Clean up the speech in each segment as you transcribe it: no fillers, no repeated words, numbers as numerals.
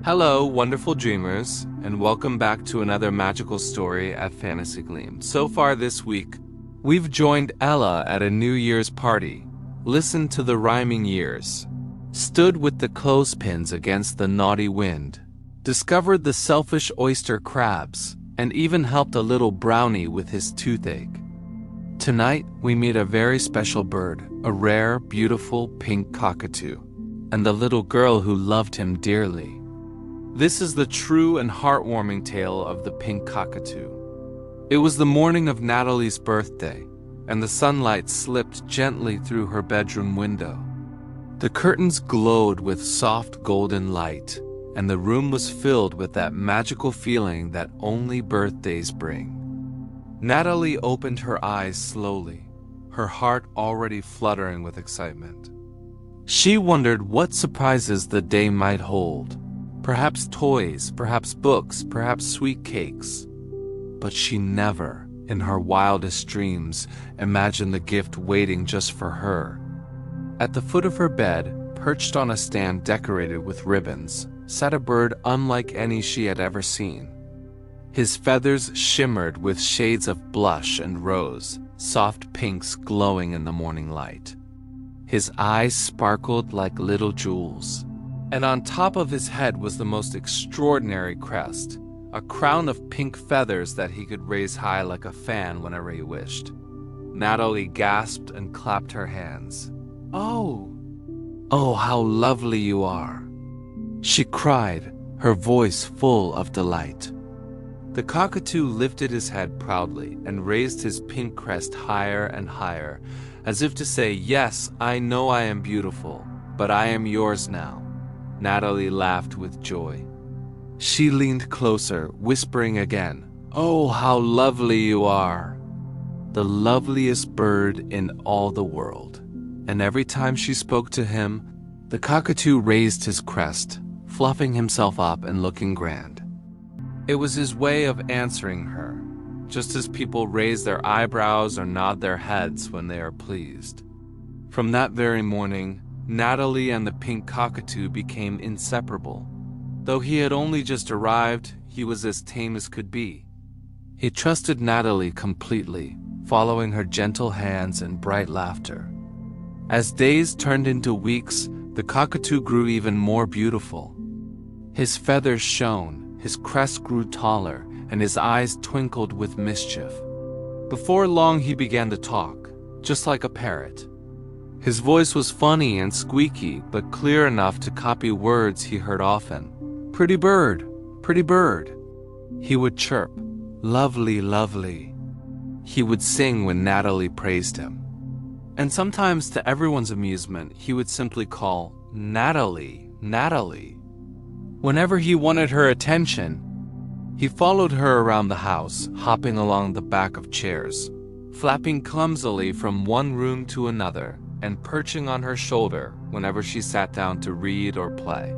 Hello, wonderful dreamers, and welcome back to another magical story at Fantasy Gleam. So far this week, we've joined Ella at a New Year's party, listened to the rhyming years, stood with the clothespins against the naughty wind, discovered the selfish oyster crabs, and even helped a little brownie with his toothache. Tonight, we meet a very special bird, a rare, beautiful pink cockatoo, and the little girl who loved him dearly. This is the true and heartwarming tale of the Pink Cockatoo. It was the morning of Natalie's birthday, and the sunlight slipped gently through her bedroom window. The curtains glowed with soft golden light, and the room was filled with that magical feeling that only birthdays bring. Natalie opened her eyes slowly, her heart already fluttering with excitement. She wondered what surprises the day might hold. Perhaps toys, perhaps books, perhaps sweet cakes. But she never, in her wildest dreams, imagined the gift waiting just for her. At the foot of her bed, perched on a stand decorated with ribbons, sat a bird unlike any she had ever seen. His feathers shimmered with shades of blush and rose, soft pinks glowing in the morning light. His eyes sparkled like little jewels. And on top of his head was the most extraordinary crest, a crown of pink feathers that he could raise high like a fan whenever he wished. Natalie gasped and clapped her hands. "Oh! Oh, how lovely you are!" she cried, her voice full of delight. The cockatoo lifted his head proudly and raised his pink crest higher and higher, as if to say, "Yes, I know I am beautiful, but I am yours now." Natalie laughed with joy. She leaned closer, whispering again, "Oh, how lovely you are! The loveliest bird in all the world." And every time she spoke to him, the cockatoo raised his crest, fluffing himself up and looking grand. It was his way of answering her, just as people raise their eyebrows or nod their heads when they are pleased. From that very morning, Natalie and the pink cockatoo became inseparable. Though he had only just arrived, he was as tame as could be. He trusted Natalie completely, following her gentle hands and bright laughter. As days turned into weeks, the cockatoo grew even more beautiful. His feathers shone, his crest grew taller, and his eyes twinkled with mischief. Before long he began to talk, just like a parrot. His voice was funny and squeaky, but clear enough to copy words he heard often. "Pretty bird, pretty bird," he would chirp. "Lovely, lovely," he would sing when Natalie praised him. And sometimes, to everyone's amusement, he would simply call, "Natalie, Natalie." Whenever he wanted her attention, he followed her around the house, hopping along the back of chairs, flapping clumsily from one room to another, and perching on her shoulder whenever she sat down to read or play.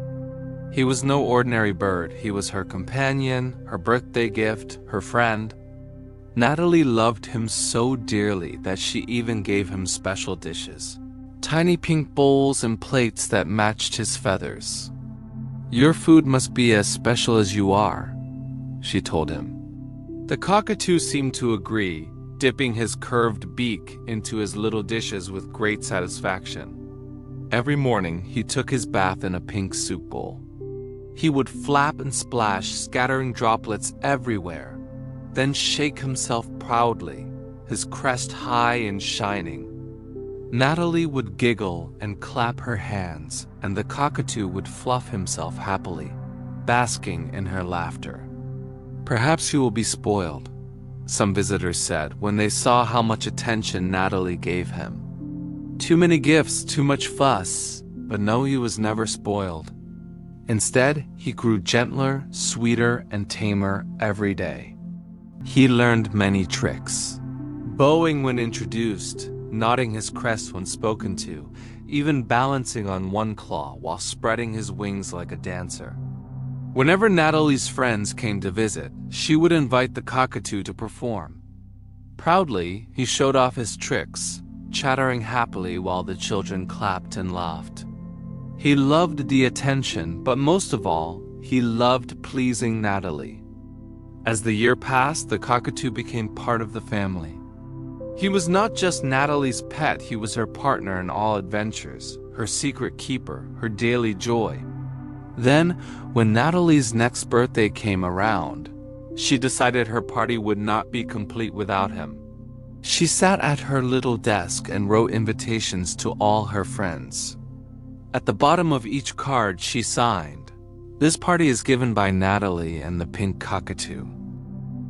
He was no ordinary bird. He was her companion, her birthday gift, her friend. Natalie loved him so dearly that she even gave him special dishes, tiny pink bowls and plates that matched his feathers. "Your food must be as special as you are," she told him. The cockatoo seemed to agree, dipping his curved beak into his little dishes with great satisfaction. Every morning, he took his bath in a pink soup bowl. He would flap and splash, scattering droplets everywhere, then shake himself proudly, his crest high and shining. Natalie would giggle and clap her hands, and the cockatoo would fluff himself happily, basking in her laughter. "Perhaps he will be spoiled," some visitors said when they saw how much attention Natalie gave him. "Too many gifts, too much fuss," but no, he was never spoiled. Instead, he grew gentler, sweeter, and tamer every day. He learned many tricks, bowing when introduced, nodding his crest when spoken to, even balancing on one claw while spreading his wings like a dancer. Whenever Natalie's friends came to visit, she would invite the cockatoo to perform. Proudly, he showed off his tricks, chattering happily while the children clapped and laughed. He loved the attention, but most of all, He loved pleasing Natalie. As the year passed, the cockatoo became part of the family. He was not just Natalie's pet, he was her partner in all adventures, her secret keeper, her daily joy. Then, when Natalie's next birthday came around, she decided her party would not be complete without him. She sat at her little desk and wrote invitations to all her friends. At the bottom of each card she signed, "This party is given by Natalie and the Pink Cockatoo."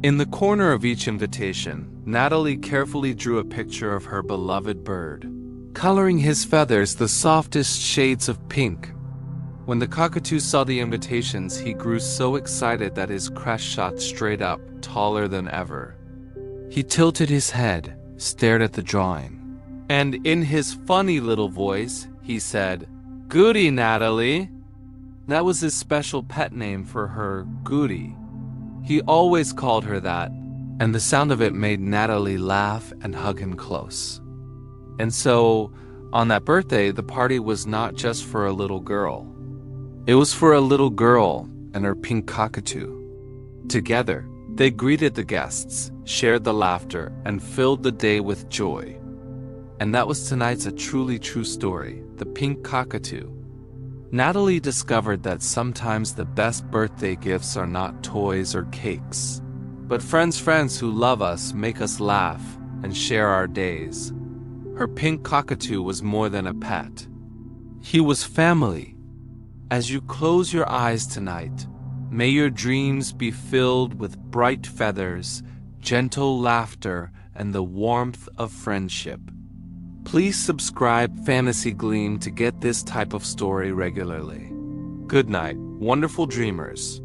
In the corner of each invitation, Natalie carefully drew a picture of her beloved bird, coloring his feathers the softest shades of pink. When the cockatoo saw the invitations, he grew so excited that his crest shot straight up, taller than ever. He tilted his head, stared at the drawing, and in his funny little voice, he said, "Goody, Natalie." That was his special pet name for her, Goody. He always called her that, and the sound of it made Natalie laugh and hug him close. And so, on that birthday, the party was not just for a little girl. It was for a little girl and her pink cockatoo. Together, they greeted the guests, shared the laughter, and filled the day with joy. And that was tonight's A Truly True Story, The Pink Cockatoo. Natalie discovered that sometimes the best birthday gifts are not toys or cakes, but friends who love us, make us laugh, and share our days. Her pink cockatoo was more than a pet. He was family. As you close your eyes tonight, may your dreams be filled with bright feathers, gentle laughter, and the warmth of friendship. Please subscribe Fantasy Gleam to get this type of story regularly. Good night, wonderful dreamers.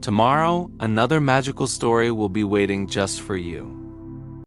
Tomorrow, another magical story will be waiting just for you.